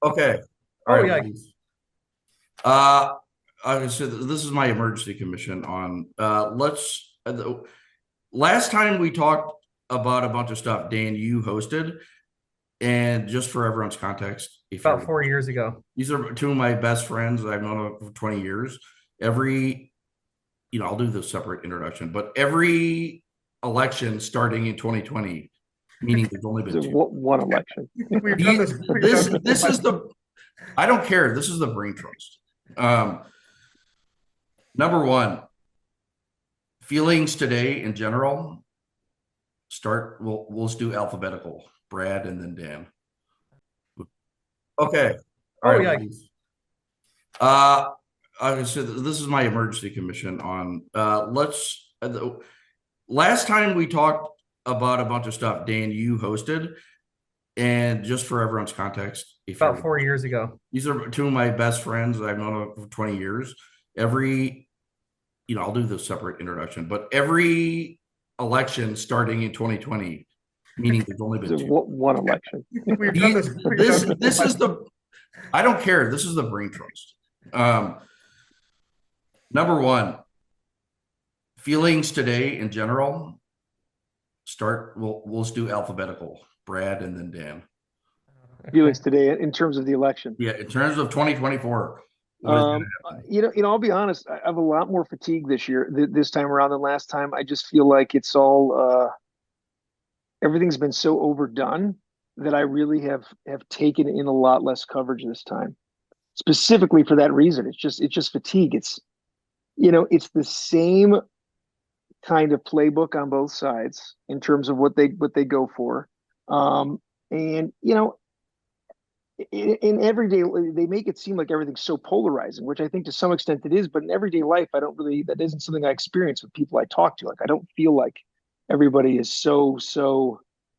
Okay. All Oh right, yeah. ladies. Uh, so this is my emergency commission on, last time we talked about a bunch of stuff, Dan, you hosted, and just for everyone's context, if About you're, 4 years ago. these are two of my best friends that I've known for 20 years. Every, I'll do the separate introduction, but every election starting in 2020, meaning there's only been So two. one election. We've done He, this. We've done this, this this is twice. I don't care. This is the brain trust. Number one, feelings today in general. We'll just do alphabetical. Brad and then Dan. Okay. All Oh right, yeah. ladies. So this is my emergency commission on, last time we talked about a bunch of stuff, Dan, you hosted, and just for everyone's context, if About you're, 4 years ago. these are two of my best friends that I've known for 20 years. Every, I'll do the separate introduction, but every election starting in 2020, meaning there's only been So two. one election. We've done He, this. We've this, done this this twice. is the, I don't care. This is the brain trust. Number one, feelings today in general. We'll just do alphabetical. Brad and then Dan. Okay. Felix today in terms of the election. Yeah, in terms of 2024, what is going to happen? I'll be honest. I have a lot more fatigue this year, this time around than last time. I just feel like it's all everything's been so overdone that I really have taken in a lot less coverage this time, specifically for that reason. It's just fatigue. It's the same kind of playbook on both sides in terms of what they go for. And in everyday they make it seem like everything's so polarizing, which I think to some extent it is, but in everyday life I don't really, that isn't something I experience with people I talk to. Like, I don't feel like everybody is so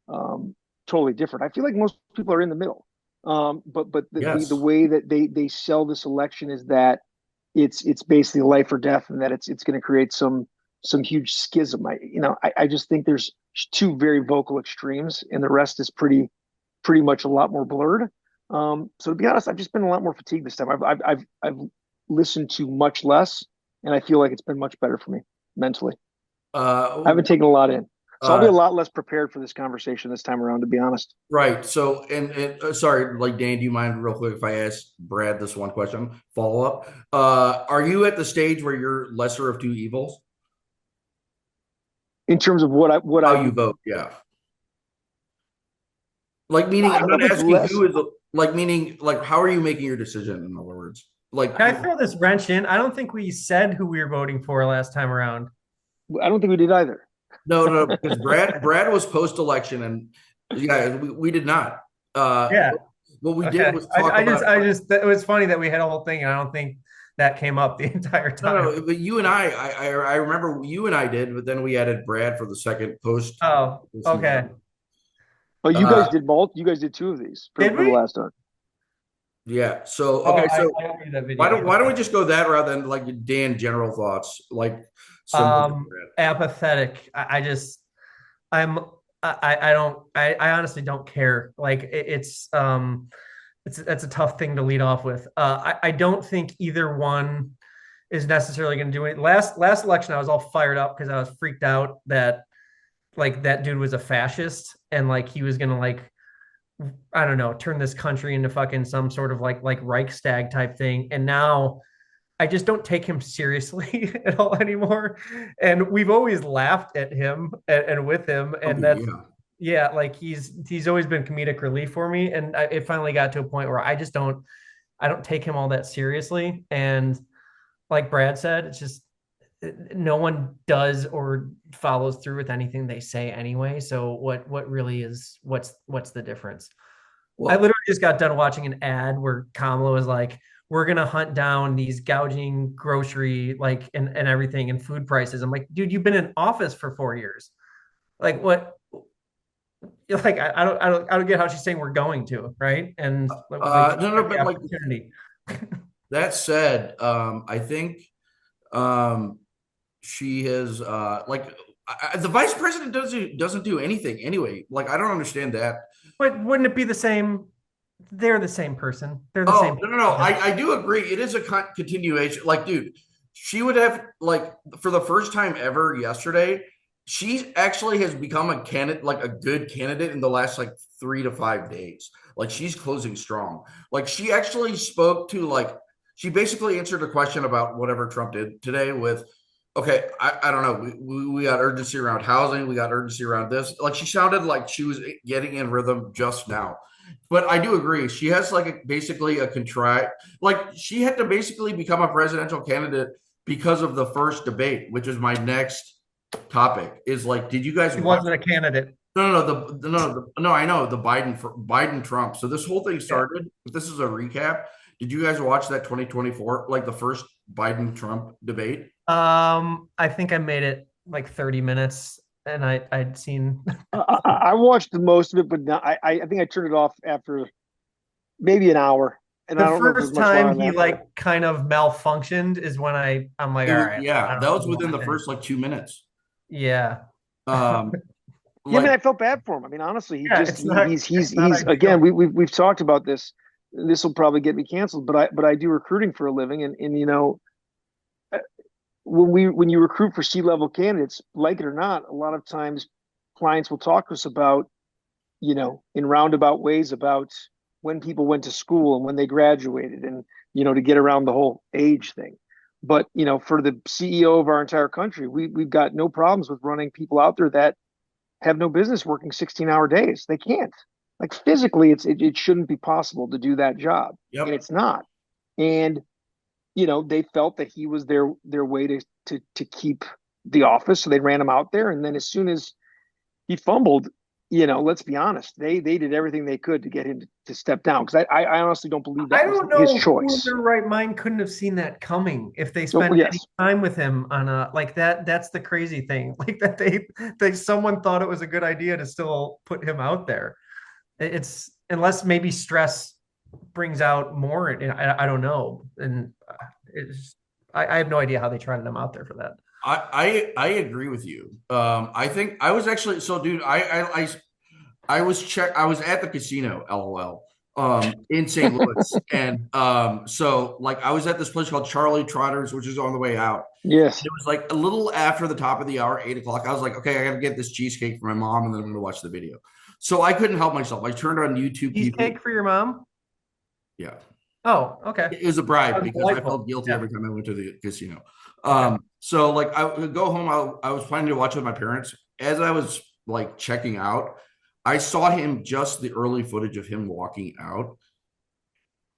um totally different. I feel like most people are in the middle. But the Yes. way that they sell this election is that it's basically life or death, and that it's going to create some huge schism. I just think there's two very vocal extremes, and the rest is pretty much a lot more blurred. So to be honest, I've just been a lot more fatigued this time. I've listened to much less, and I feel like it's been much better for me mentally. I Uh, haven't taken a lot in, so I'll be a uh, lot less prepared for this conversation this time around. To be honest, right. So, sorry, like Dan, do you mind real quick if I ask Brad this one question? Follow up. Are you at the stage where you're lesser of two evils? in terms of what How I you would, vote? Yeah. Like meaning, I I'm don't know not if it's asking less. who is like meaning like how are you making your decision? In other words, like Can I throw this wrench in? I don't think we said who we were voting for last time around. I don't think we did either. no, because Brad was post election, and yeah, we did not. Uh, Yeah. what we did Okay. was talk about It was funny that we had a whole thing, and I don't think that came up the entire time. no, but you and I remember you and I did, but then we added Brad for the second post. Oh, okay. Oh, you guys Uh, did both. You guys did two of these Did for the we? last time. yeah. So Oh, okay, so I don't need that why video. don't why don't we just go that rather than like Dan general thoughts, like similar to Brad. Apathetic. I'm, I honestly don't care. Like that's a tough thing to lead off with. I don't think either one is necessarily going to do it. Last election, I was all fired up because I was freaked out that like that dude was a fascist and like he was gonna like I don't know turn this country into fucking some sort of like Reichstag type thing. And now I just don't take him seriously at all anymore. And we've always laughed at him and with him, Okay, and that's yeah. yeah, like he's always been comedic relief for me. And it finally got to a point where I don't take him all that seriously. And like Brad said, it's just no one does or follows through with anything they say anyway. So what really is what's the difference? I Well, literally just got done watching an ad where Kamala was like, "We're gonna hunt down these gouging grocery like and everything and food prices." I'm like, dude, you've been in office for 4 years. Like what? Like I don't get how she's saying we're going to right and like no, no, the but like opportunity. that said, I think um, she has the vice president doesn't do anything anyway. Like I don't understand that. But wouldn't it be the same? they're the same person. They're the Oh, same. no. I do agree. It is a continuation. Like, dude, she would have, like, for the first time ever yesterday, she actually has become a candidate, like a good candidate in the last like 3 to 5 days. Like, she's closing strong. Like, she actually spoke to, like, she basically answered a question about whatever Trump did today with, okay, I don't know. We got urgency around housing. We got urgency around this. Like, she sounded like she was getting in rhythm just now. But I do agree. She has like basically a contrite, like she had to basically become a presidential candidate because of the first debate, which is my next topic. Is like, did you guys He watch? wasn't a candidate. No. I know the Biden Trump. So this whole thing Yeah. started. This is a recap. Did you guys watch that 2024, like the first Biden Trump debate? I think I made it like 30 minutes, and I'd seen I watched the most of it, but not, I think I turned it off after maybe an hour, and the I don't know if there's first much longer time than he that. like kind of malfunctioned is when I'm like, It all was, right, I yeah, that don't was know within the what first like 2 minutes. Yeah. Um, Yeah, I mean, like I felt bad for him. I mean, honestly, Yeah, it's not he's again. ideal. We've talked about this. This will probably get me canceled, but I do recruiting for a living, and you know, when you recruit for C-level candidates, like it or not, a lot of times clients will talk to us about, you know, in roundabout ways about when people went to school and when they graduated, and you know, to get around the whole age thing. But you know, for the CEO of our entire country, we've got no problems with running people out there that have no business working 16-hour days. They can't. Like physically, it shouldn't be possible to do that job, and yep. it's not. And you know, they felt that he was their way to keep the office, so they ran him out there. And then as soon as he fumbled, you know, let's be honest, they did everything they could to get him to step down, because I honestly don't believe I that was don't his know who in choice. their right mind couldn't have seen that coming if they So spent any yes, time with him on a like that. That's the crazy thing. Like that they someone thought it was a good idea to still put him out there. It's unless maybe stress brings out more. I don't know. And it's I have no idea how they tried him out there for that. I agree with you. I think I was actually so, dude. I was at the casino, LOL, in St. Louis, and so like I was at this place called Charlie Trotter's, which is on the way out. yes, It was like a little after the top of the hour, 8 o'clock. I was like, okay, I got to get this cheesecake for my mom, and then I'm going to watch the video. So I couldn't help myself. I turned on YouTube TV. Cheesecake for your mom? Yeah, Oh, okay. it was a bribe Sounds because I delightful. felt guilty Yeah. every time I went to the casino. Okay. So like I would go home. I was planning to watch with my parents. As I was like checking out, I saw him just the early footage of him walking out,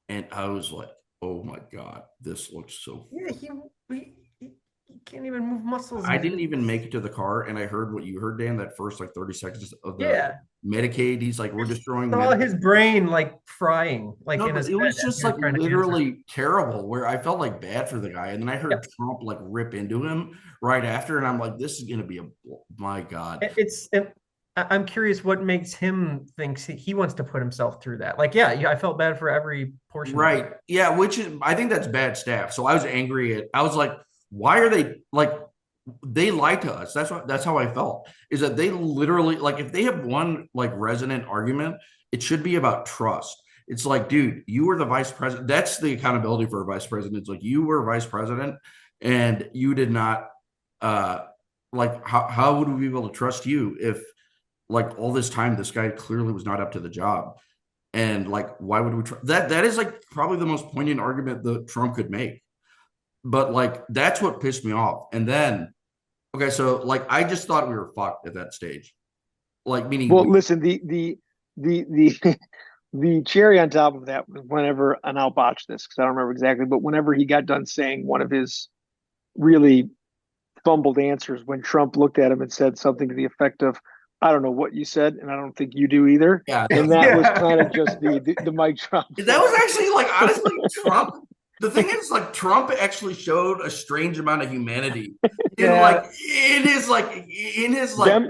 and I was like, "Oh my god, this looks so." Yeah, he can't even move muscles. I didn't even make it to the car, and I heard what you heard, Dan. That first like 30 seconds of the Yeah. Medicaid. He's like, "We're destroying Saw Medicaid." his brain like frying, like No, in but his it head was as just he was like trying to answer. literally terrible where I felt like bad for the guy. And then I heard Yep. Trump like rip into him right after. And I'm like, this is going to be my God. I'm curious what makes him think he wants to put himself through that. Like, yeah, I felt bad for every portion of Right. it. Yeah. Which is, I think that's bad staff. So I was angry I was like, why are they like, they lied to us. That's how I felt is that they literally, like, if they have one like resonant argument, it should be about trust. It's like, dude, you were the vice president. That's the accountability for a vice president. It's like you were vice president and you did not, uh, like, how would we be able to trust you if like all this time this guy clearly was not up to the job? And like, why would we try that? That is like probably the most poignant argument that Trump could make. But like, that's what pissed me off. And then, okay, so like, I just thought we were fucked at that stage. Like, meaning well, listen, the the cherry on top of that was whenever, and I'll botch this because I don't remember exactly, but whenever he got done saying one of his really fumbled answers, when Trump looked at him and said something to the effect of, "I don't know what you said, and I don't think you do either," yeah, and that was Yeah. kind of just the mic drop. that was actually like, honestly, Trump. The thing is, like, Trump actually showed a strange amount of humanity Yeah. in his like,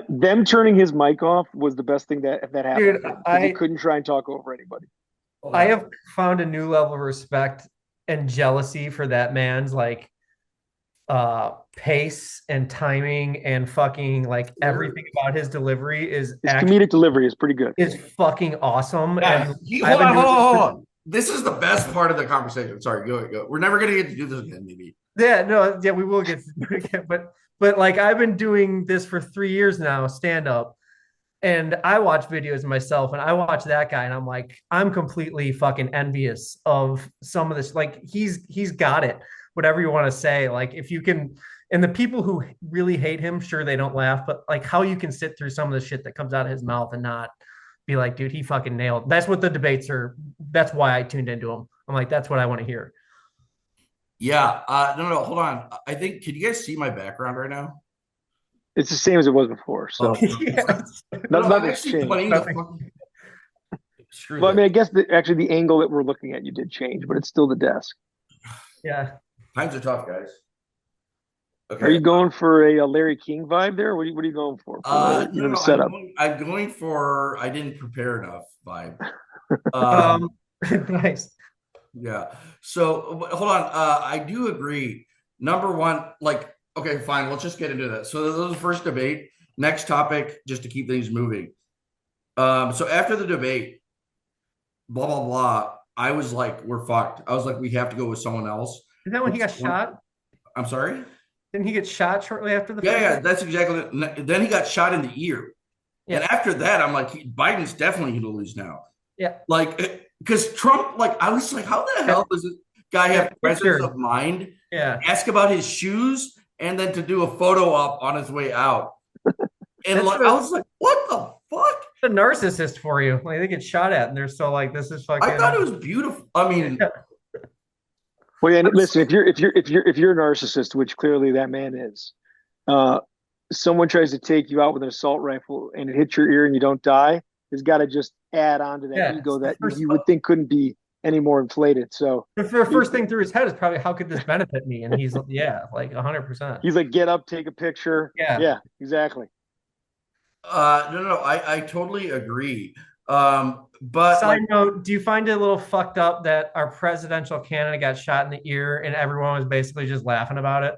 Them turning his mic off was the best thing that happened Dude, to him, because he couldn't try and talk over anybody. I have found a new level of respect and jealousy for that man's like pace and timing and fucking like everything about his delivery is His actually comedic delivery is pretty good. is fucking awesome. Guys, And I've hold been on, hold doing on, this hold for, on. This is the best part of the conversation. Sorry, go. We're never gonna get to do this again, maybe. yeah, no, yeah, we will get to do it again, but like I've been doing this for 3 years now, stand up, and I watch videos myself, and I watch that guy, and I'm like, I'm completely fucking envious of some of this. Like he's got it, whatever you want to say. Like if you can, and the people who really hate him, sure they don't laugh, but like how you can sit through some of the shit that comes out of his mouth and not be like, dude, he fucking nailed. That's what the debates are. That's why I tuned into him. I'm like, that's what I want to hear. Yeah. No, hold on. I think. Can you guys see my background right now? It's the same as it was before. So Oh, Yes. no, I'm nothing's actually changed. playing the fucking. Screw Well, I that. mean, I guess actually the angle that we're looking at you did change, but it's still the desk. Yeah. Times are tough, guys. Are Okay. you going for a Larry King vibe there? What are you going for the No, the no. setup? I'm going for. I didn't prepare enough vibe. Um, nice. Yeah. So hold on. I do agree. Number one, like, okay, fine. Let's just get into that. So this was the first debate. Next topic, just to keep things moving. So after the debate, blah blah blah. I was like, we're fucked. I was like, we have to go with someone else. Is that when he got shot? I'm sorry. Didn't he get shot shortly after the Yeah, fight? yeah, that's exactly. Then he got shot in the ear, and Yeah. after that, I'm like, Biden's definitely going to lose now. Yeah. Like, because Trump, like, I was like, how the hell does this guy have Yeah, presence sure. of mind? Yeah. Ask about his shoes and then to do a photo op on his way out. And That's like, I was like, what the fuck? the narcissist for you. Like they get shot at and they're still like, this is I thought it fucking was beautiful. I mean, yeah. Well, yeah, and listen, if you're a narcissist, which clearly that man is, uh, someone tries to take you out with an assault rifle and it hits your ear and you don't die, has got to just add on to that Yeah. It's ego the that first you would think couldn't be any more inflated. So the first thing through his head is probably how could this benefit me? And he's yeah, like 100%. he's like, get up, take a picture. Yeah. Yeah, exactly. no, I totally agree. But Side like, note, do you find it a little fucked up that our presidential candidate got shot in the ear and everyone was basically just laughing about it?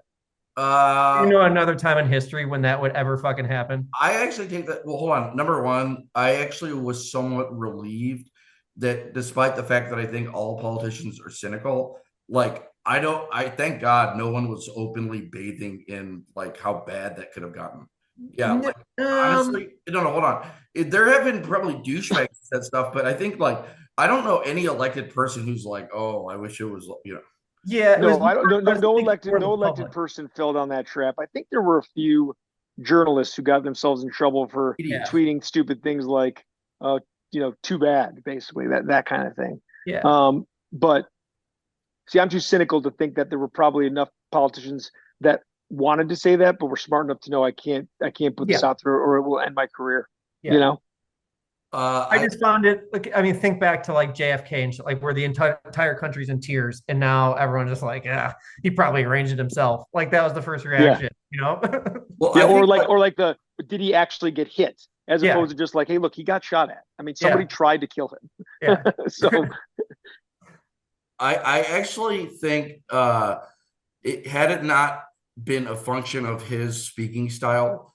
You uh, know, another time in history when that would ever fucking happen. I actually take that. Well, hold on. Number one, I actually was somewhat relieved that despite the fact that I think all politicians are cynical, like I thank God no one was openly bathing in like how bad that could have gotten. Yeah, N- like Um, honestly, no, hold on. There have been probably douchebags that said stuff, but I think like I don't know any elected person who's like, oh, I wish it was, yeah, it was No, more, I don't. No, I no, was no thinking elected, more no the elected public. person fell down that trap. I think there were a few journalists who got themselves in trouble for Yeah, idiots. tweeting stupid things like, too bad, basically that kind of thing. yeah, But see, I'm too cynical to think that there were probably enough politicians that wanted to say that, but were smart enough to know I can't put this yeah, out there or it will end my career. You yeah. know? I I just found it like I mean, think back to like JFK and shit, like where the entire country's in tears, and now everyone's just like, yeah, he probably arranged it himself. Like that was the first Yeah. reaction, you know? well, Yeah. I Or think like, like or like did he actually get hit? As Yeah, opposed to just like, hey, look, he got shot at. I mean, somebody yeah, tried to kill him. yeah. So I actually think it had it not been a function of his speaking style,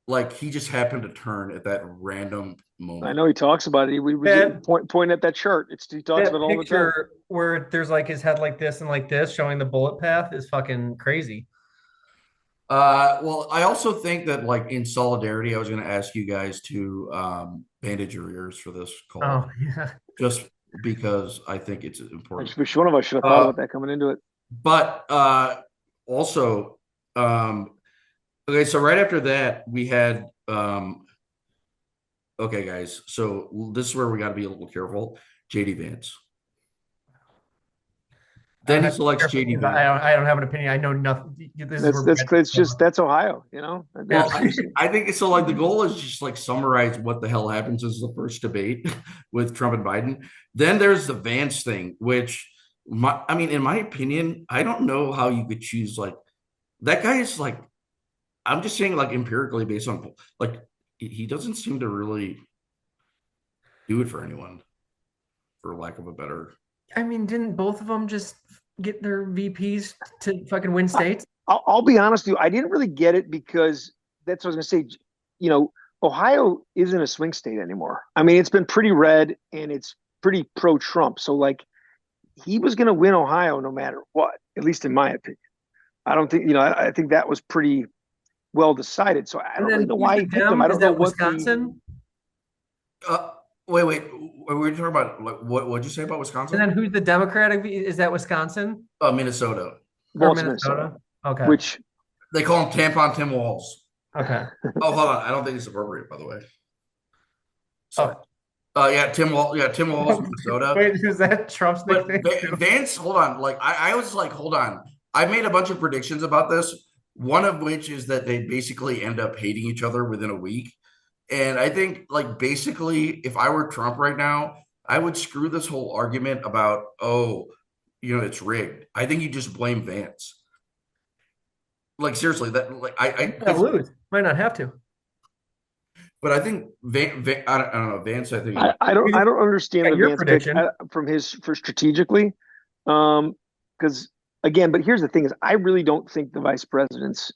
like he just happened to turn at that random I moment. know he talks about it. We was That pointing at that chart. He talks that about it all the time. picture where there's like his head like this and like this showing the bullet path is fucking crazy. Well, I also think that like in solidarity, I was going to ask you guys to bandage your ears for this Oh call, yeah. just because I think it's I just important. wish one of us should have thought Uh, about that coming into it. but also, um, okay, so right after that, we had okay, guys. So this is where we got to be a little careful. JD Vance. I don't Then he have to be selects careful JD because Vance. I don't have an opinion. I know nothing. This is That's where that's Brent's it's just going. that's Ohio. Yeah. Well, I think so. Like the goal is just like summarize what the hell happens as the first debate with Trump and Biden. Then there's the Vance thing, which I mean, in my opinion, I don't know how you could choose like that guy is like. I'm just saying, like empirically based on like he doesn't seem to really do it for anyone, for lack of a better. I mean, didn't both of them just get their VPs to fucking win states? I'll be honest with you. I didn't really get it because that's what I was going to say. You know, Ohio isn't a swing state anymore. I mean, it's been pretty red and it's pretty pro Trump. So, like, he was going to win Ohio no matter what, at least in my opinion. I don't think, I think that was pretty well decided. So I And don't really then know who's why the he picked him. Dem? I Is don't know that what the, Wisconsin? Wait. We were talking about like, what'd you say about And then Wisconsin? who's the Democratic? Is that Wisconsin Minnesota. or well, it's Minnesota, Minnesota? Okay. which They call him Tampon Tim Walls. Okay. Oh, hold on. I don't think it's appropriate, by the way. So, Oh, yeah, Tim Wall. Yeah, Tim Walls, Minnesota. wait, is that Trump's But nickname too? Vance, hold on. Like I was like, hold on. I made a bunch of predictions about this. One of which is that they basically end up hating each other within a week. And I think, like, basically, if I were Trump right now, I would screw this whole argument about, oh, it's rigged. I think you just blame Vance. Like, seriously, that, like, Might lose. Might not have to. but I think I don't know, Vance, I think, I don't understand At the your Vance pick prediction. from his for strategically. Because again, but here's the thing: is I really don't think the vice presidents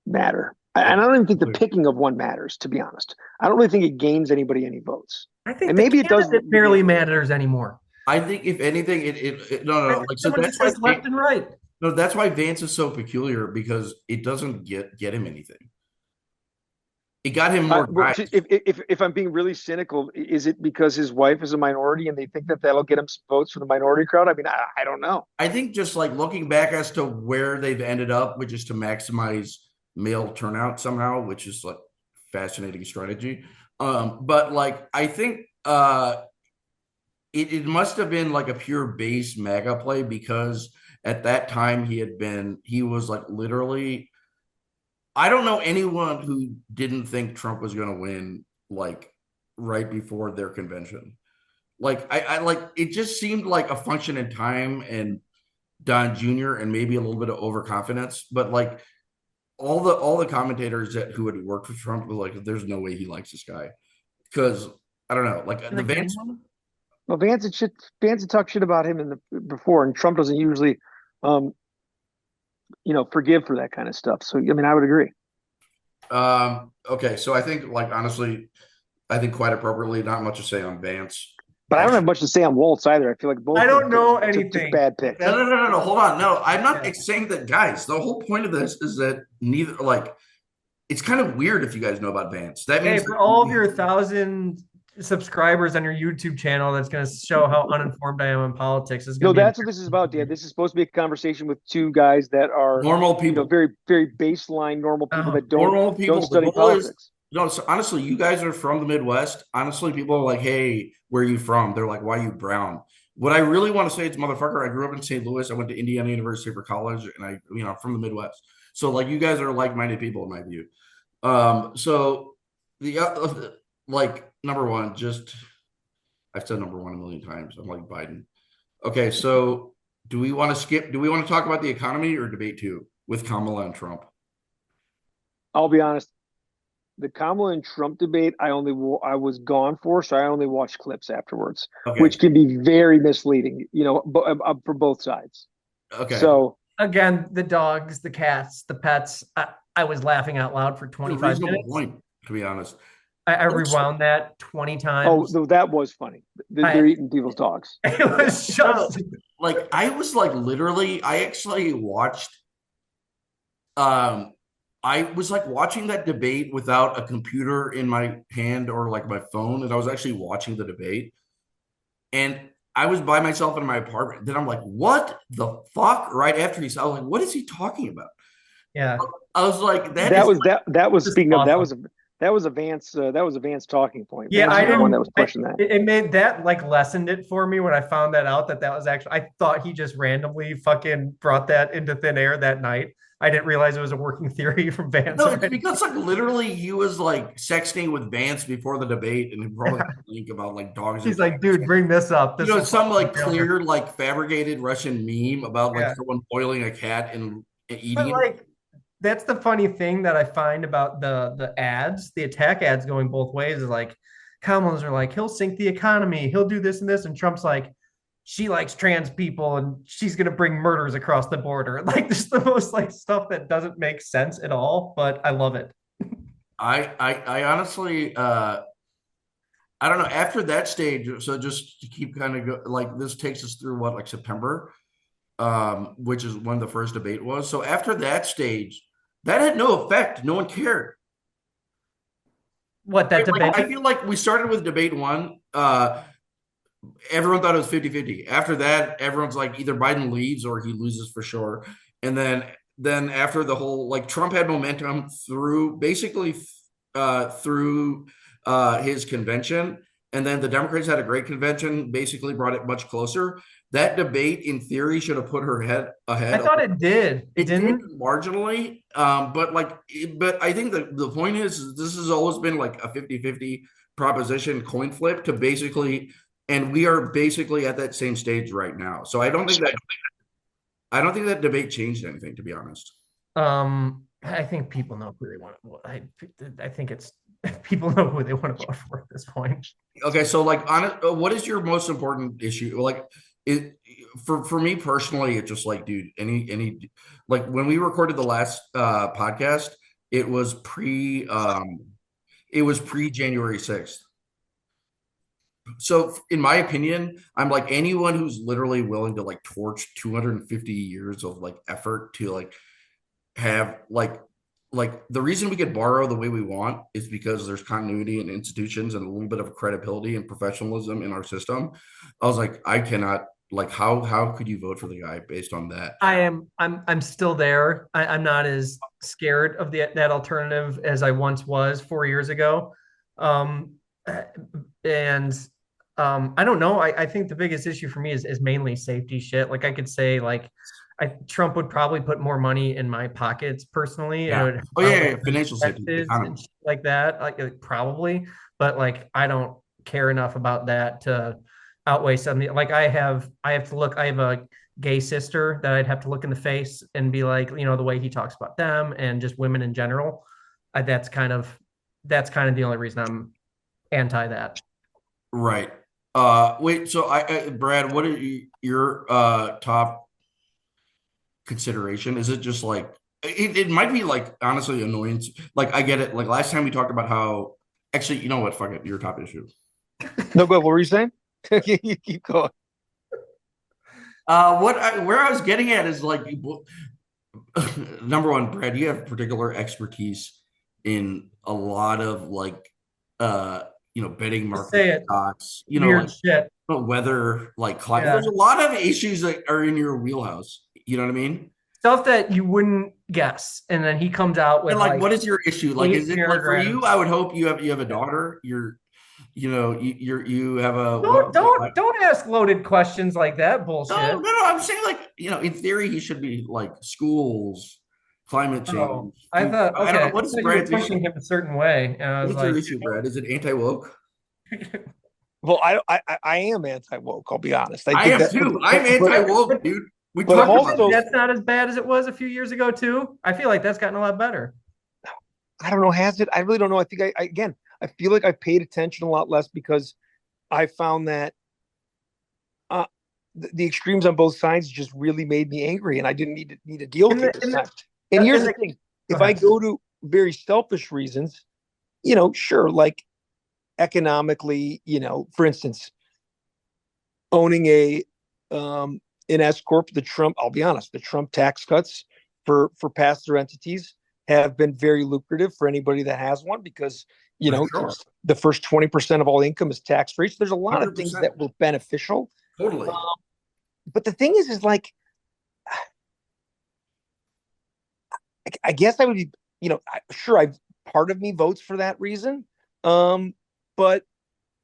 matter. And I don't even think the picking of one matters, to be honest. I don't really think it gains anybody any votes. I think And the maybe it does. candidate barely matters anymore. I think if anything, no, I no, think like, so someone that's just why, says left and right. no, that's why Vance is so peculiar because it doesn't get him anything. It got him more Well, guys. if I'm being really cynical, is it because his wife is a minority and they think that that'll get him some votes for the minority crowd? I mean, I don't know. I think just like looking back as to where they've ended up, which is to maximize male turnout somehow, which is like fascinating strategy. But like I think it must have been like a pure base MAGA play because at that time he was like literally, I don't know anyone who didn't think Trump was going to win like right before their convention. Like I like it just seemed like a function in time and Don Jr. and maybe a little bit of overconfidence, but like all the commentators who had worked for Trump were like, "There's no way he likes this guy," because I don't know, like the Vance. Well, Vance had talked shit about him before, and Trump doesn't usually, um, forgive for that kind of stuff. So, I mean, I would agree. Okay, so I think like honestly, I think quite appropriately, not much to say on Vance. But I don't have much to say on Waltz either. I feel like both. I don't know took anything. bad picks. No. Hold on. No, I'm not saying that, guys. The whole point of this is that neither, like, it's kind of weird if you guys know about Vance. That means for all of your 1,000 subscribers on your YouTube channel, that's going to show how uninformed I am in politics. No, that's what this is about, Dan. This is supposed to be a conversation with two guys that are normal people, very, very baseline normal people that don't study politics. So honestly, you guys are from the Midwest. Honestly, people are like, "Hey, where are you from?" They're like, "Why are you brown?" What I really want to say is, motherfucker, I grew up in St. Louis. I went to Indiana University for college, and I'm from the Midwest. So like, you guys are like-minded people in my view. So the like number one, just I've said number one a million times. I'm like Biden. Okay, so do we want to talk about the economy or debate two with Kamala and Trump? I'll be honest. The Kamala and Trump debate, I was gone for, so I only watched clips afterwards, which can be very misleading, for both sides. Okay. So again, the dogs, the cats, the pets. I was laughing out loud for 25 minutes. Point, to be honest. I rewound that 20 times. Oh, that was funny. They're eating people's dogs. It was just like I was like literally. I actually watched. I was like watching that debate without a computer in my hand or like my phone, and I was actually watching the debate. And I was by myself in my apartment. Then I'm like, "What the fuck?" Right after I was like, "What is he talking about?" Yeah, I was like, "That was speaking awesome. of that was a Vance talking point." Yeah, Vance I didn't. one that was pushing that. It made that like lessened it for me when I found that out that was actually. I thought he just randomly fucking brought that into thin air that night. I didn't realize it was a working theory from Vance. No, it's because like literally he was like sexting with Vance before the debate, and he probably think about like dogs. He's like, "Dude, bring this up." This is some like clear, like fabricated Russian meme about like someone boiling a cat and eating but, like, that's the funny thing that I find about the ads, the attack ads going both ways is like Kamala's are like, he'll sink the economy, he'll do this and this, and Trump's like, she likes trans people and she's gonna bring murders across the border. Like just the most like stuff that doesn't make sense at all, but I love it. I honestly, I don't know. After that stage, so just to keep kind of like this takes us through what, like September, which is when the first debate was. So after that stage, that had no effect. No one cared. What that Right? Like, I debate? feel like we started with debate one. Everyone thought it was 50-50. After that, everyone's like either Biden leaves or he loses for sure. And then after the whole, like, Trump had momentum through basically through his convention, and then the Democrats had a great convention, basically brought it much closer. That debate, in theory, should have put her head I ahead. thought it did. It It did didn't. marginally, but like, but I think the point is this has always been like a 50-50 proposition, coin flip to basically, and we are basically at that same stage right now. So I don't think that debate changed anything, to be honest. I think people know who they want to. I think it's people know who they want to vote for at this point. Okay, so like on it, what is your most important issue? Like it for me personally, it's just like, dude, any like when we recorded the last podcast, it was pre January 6th. So in my opinion, I'm like anyone who's literally willing to like torch 250 years of like effort to like have like the reason we could borrow the way we want is because there's continuity in institutions and a little bit of credibility and professionalism in our system. I was like, I cannot, like, how could you vote for the guy based on that? I'm still there. I'm not as scared of that alternative as I once was 4 years ago. Um, and I don't know. I think the biggest issue for me is mainly safety shit. Like I could say like Trump would probably put more money in my pockets personally, and it Yeah. would Oh yeah, probably yeah, financial safety, taxes and economy. shit like that. Probably, but like I don't care enough about that to outweigh something. Like I have to look. I have a gay sister that I'd have to look in the face and be like, the way he talks about them and just women in general. I, that's kind of the only reason I'm anti that. Right. Wait, so Brad, what are your top consideration? Is it just like it might be like honestly annoyance. Like I get it. Like last time we talked about how actually, you know what? Fuck it, your top issue. No, go. What were you saying? You keep going. Where I was getting at is like number one, Brad, you have particular expertise in a lot of like betting Just market say it. stocks, Weird like shit. weather, like climate. Yeah. There's a lot of issues that are in your wheelhouse. You know what I mean? Stuff that you wouldn't guess. And then he comes out And with like, like what is your issue? Like, is eight it like for you? I paragraphs. would hope you have a daughter. You have a Don't what? don't don't ask loaded questions like that No, no, bullshit. no. I'm saying like, in theory, he should be like schools, climate Oh, change. I thought I don't know. okay. I What is thought you were Brad's issue? pushing him a certain way. And I was What's your like, issue, Brad? Is it anti-woke? Well, I am anti woke. I'll be honest. I I think am that, too. I'm but anti-woke, dude. We but I'm talked you about think also this. that's not as bad as it was a few years ago too? I feel like that's gotten a lot better. I don't know. Has it? I really don't know. I think again, I feel like I paid attention a lot less because I found that uh, the extremes on both sides just really made me angry, and I didn't need to deal In with the it this in time. the And here's in the the thing: Go if I ahead. go to very selfish reasons, sure, like economically, for instance, owning an S corp, the Trump. I'll be honest, the Trump tax cuts for pass-through entities have been very lucrative for anybody that has one because For sure. the first 20% of all income is tax free. So there's a lot of things 100%. that were beneficial. Totally. But the thing is like, I guess I would be, sure, I've part of me votes for that reason. But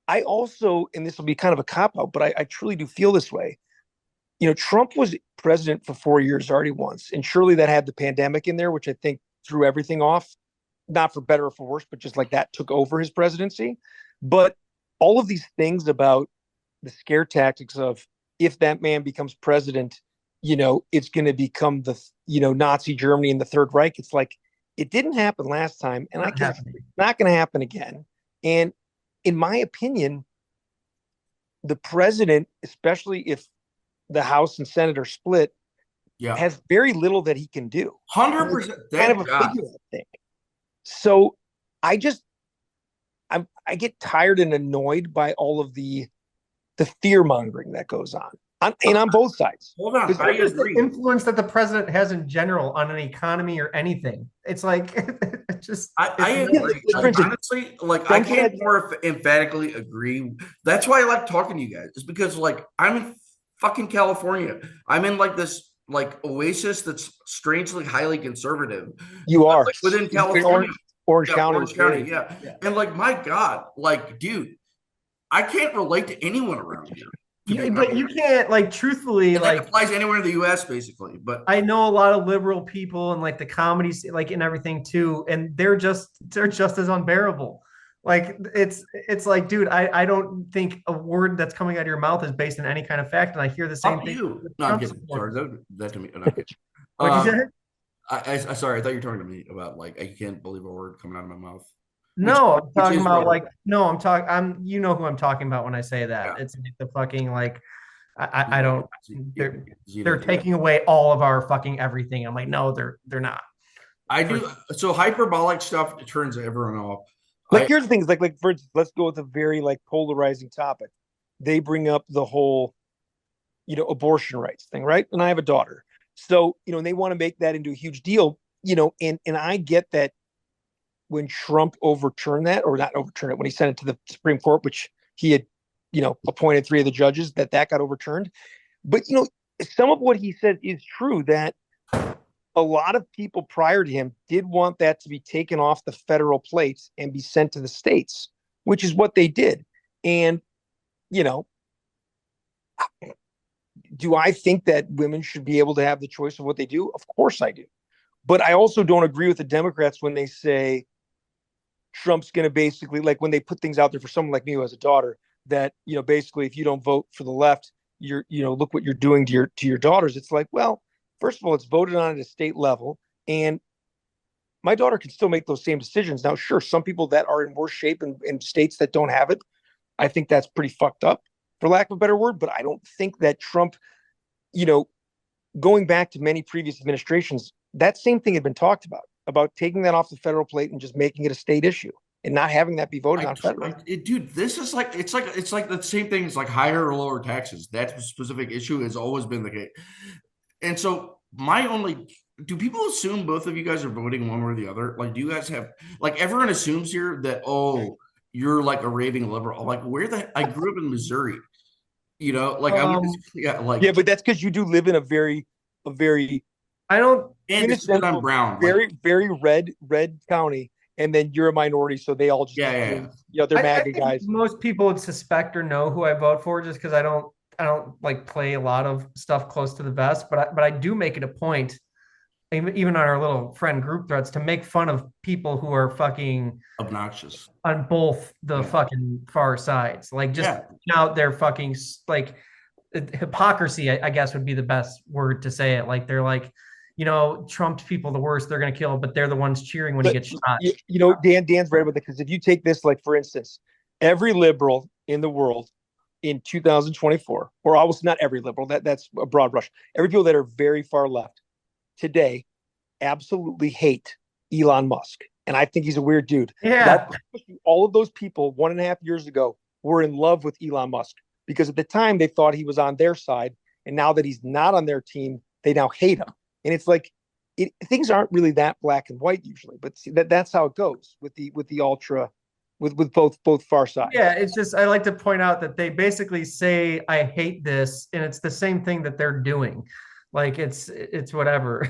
I also, and this will be kind of a cop out, but I truly do feel this way. Trump was president for 4 years already once, and surely that had the pandemic in there, which I think threw everything off, not for better or for worse, but just like that took over his presidency. But all of these things about the scare tactics of if that man becomes president, it's going to become the, Nazi Germany and the Third Reich. It's like it didn't happen last time, and I Not guess happening. it's not going to happen again. And in my opinion, the president, especially if the House and Senate are split, Yeah, has very little that he can do. 100%. Kind of That a job. figurehead thing. So I just I get tired and annoyed by all of the fear mongering that goes and on both sides. Hold on, I Just the agree. influence that the president has in general on an economy or anything. It's like it just I it's agree. Like, Difference is honestly, like I Trump can't said, more emphatically agree. That's why I like talking to you guys. It's because like I'm in fucking California. I'm in like this like oasis that's strangely highly conservative, you but are like within in California. Orange Yeah, County Orange is County. very Yeah, yeah. and like my God, like dude, I can't relate to anyone around here. To be But honest, you can't like truthfully and that like applies anywhere in the U.S. basically. But I know a lot of liberal people and like the comedies like and everything too, and they're just as unbearable. Like it's like, dude, I don't think a word that's coming out of your mouth is based on any kind of fact, and I hear the same fuck thing you. with No, I'm Trump kidding. Sorry, supporters. that to me. No, I'm kidding. What'd you say? Um, I sorry, I thought you were talking to me about like I can't believe a word coming out of my mouth, which No, I'm which talking is about real. like no, I'm talking I'm you know who I'm talking about when I say that. Yeah, It's like the fucking like I don't yeah, they're Zito. taking away all of our fucking everything. I'm like, no, they're not. I For do so hyperbolic stuff. It turns everyone off. like I here's the things like for instance, let's go with a very like polarizing topic. They bring up the whole abortion rights thing, right? And I have a daughter, so they want to make that into a huge deal, and I get that when Trump overturned that, or not overturned it, when he sent it to the Supreme Court, which he had appointed 3 of the judges, that got overturned. But some of what he said is true, that a lot of people prior to him did want that to be taken off the federal plates and be sent to the states, which is what they did. And, you know, do I think that women should be able to have the choice of what they do? Of course I do. But I also don't agree with the Democrats when they say Trump's going to basically, like when they put things out there for someone like me who has a daughter, that, basically if you don't vote for the left, look what you're doing to your daughters. It's like, well, first of all, it's voted on at a state level, and my daughter can still make those same decisions. Now, sure, some people that are in worse shape in states that don't have it, I think that's pretty fucked up, for lack of a better word. But I don't think that Trump, you know, going back to many previous administrations, that same thing had been talked about taking that off the federal plate and just making it a state issue and not having that be voted on federally. Dude, this is like it's like the same thing as like higher or lower taxes. That specific issue has always been the case. And so my only do people assume both of you guys are voting one or the other? Like, do you guys have like everyone assumes here that you're like a raving liberal? Like, where the I grew up in Missouri, like I went to, yeah, Yeah, like but that's because you do live in a very I don't. and it's because I'm brown. Like, very, very red county, and then you're a minority, so they all just yeah, yeah, assume, yeah. they're I MAGA think guys. most people would suspect or know who I vote for just because I don't like play a lot of stuff close to the vest, but I do make it a point, even on our little friend group threads, to make fun of people who are fucking Obnoxious. on both the Yeah. fucking far sides. Like just Yeah. out there fucking like hypocrisy, I guess would be the best word to say it. Like they're like, Trump's people the worst, they're gonna kill, but they're the ones cheering when he gets shot. Dan's right about that, because if you take this, like for instance, every liberal in the world in 2024, or almost not every liberal, that's a broad brush. Every people that are very far left today absolutely hate Elon Musk, and I think he's a weird dude. Yeah. All of those people 1.5 years ago were in love with Elon Musk because at the time they thought he was on their side, and now that he's not on their team, they now hate him. And it's like things aren't really that black and white usually, but see, that's how it goes with the ultra, with both far sides. Yeah, it's just I like to point out that they basically say I hate this, and it's the same thing that they're doing. Like it's whatever.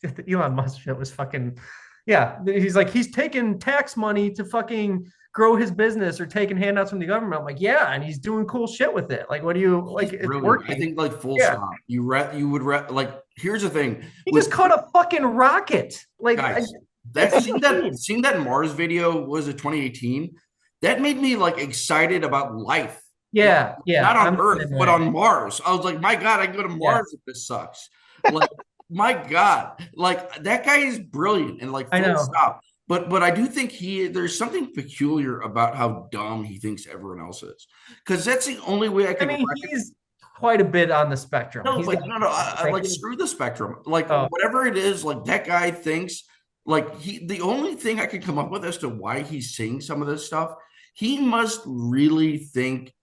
The Elon Musk shit was fucking yeah. He's taking tax money to fucking grow his business or taking handouts from the government. I'm like, yeah, and he's doing cool shit with it. Like, what do you like? It's Brilliant. working. I think like full Yeah. stop. You would like here's the thing. He just caught a fucking rocket. Like, guys, that's seeing that Mars video was it 2018? That made me like excited about life. yeah, yeah. Not on I'm the Earth, same but way. on Mars. I was like, my God, I can go to Yeah. Mars if this sucks. Like, my God, like that guy is brilliant and like I full know. stop. but I do think there's something peculiar about how dumb he thinks everyone else is, because that's the only way I I can mean, he's quite a bit on the spectrum. no, He's got but no, I like like screw the spectrum. Like oh, whatever it is, like that guy thinks like the only thing I could come up with as to why he's saying some of this stuff, he must really think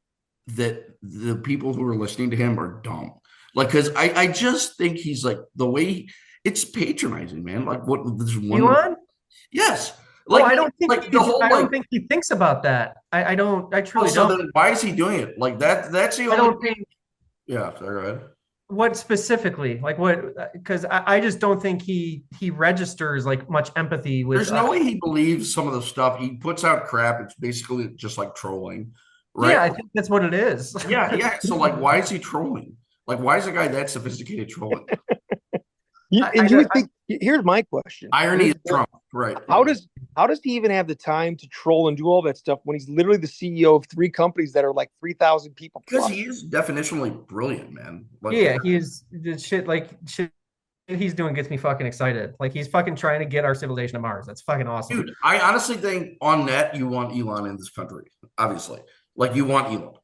that the people who are listening to him are dumb. Like, because I just think he's like the way it's patronizing, man. Like what this one, Elon. yes, Oh, like like the whole I don't like. think he thinks about that. I don't. I Well, truly so don't. then why is he doing it? Like that? That's the I only. don't think Yeah, sorry, go ahead. what specifically, like what, because I just don't think he registers like much empathy with There's no way he believes some of the stuff he puts out crap. It's basically just like trolling, right? yeah, I think that's what it is. Yeah, yeah. So like, why is he trolling? Like, why is a guy that sophisticated trolling? And you would think, here's my question. Irony is Trump, right? How does he even have the time to troll and do all that stuff when he's literally the CEO of three companies that are like 3,000 people Because plus? he is definitionally brilliant, man. Like, Yeah, he's the shit he's doing gets me fucking excited. Like he's fucking trying to get our civilization to Mars. That's fucking awesome. dude, I honestly think on net you want Elon in this country. Obviously, like you want Elon,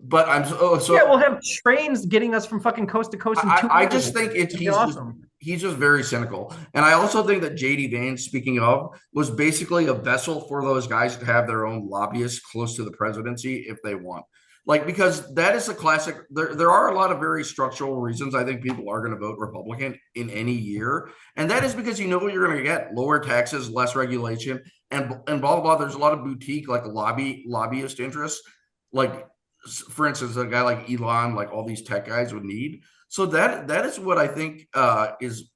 but I'm so Yeah, we'll have trains getting us from fucking coast to coast in I just think he's awesome. He's just very cynical, and I also think that JD Vance, speaking of, was basically a vessel for those guys to have their own lobbyists close to the presidency if they want. Like because that is a classic. There are a lot of very structural reasons I think people are going to vote Republican in any year, and that is because you know what you're going to get: lower taxes, less regulation, and blah blah blah. There's a lot of boutique like lobbyist interests, like for instance, a guy like Elon, like all these tech guys would need. So that is what I think is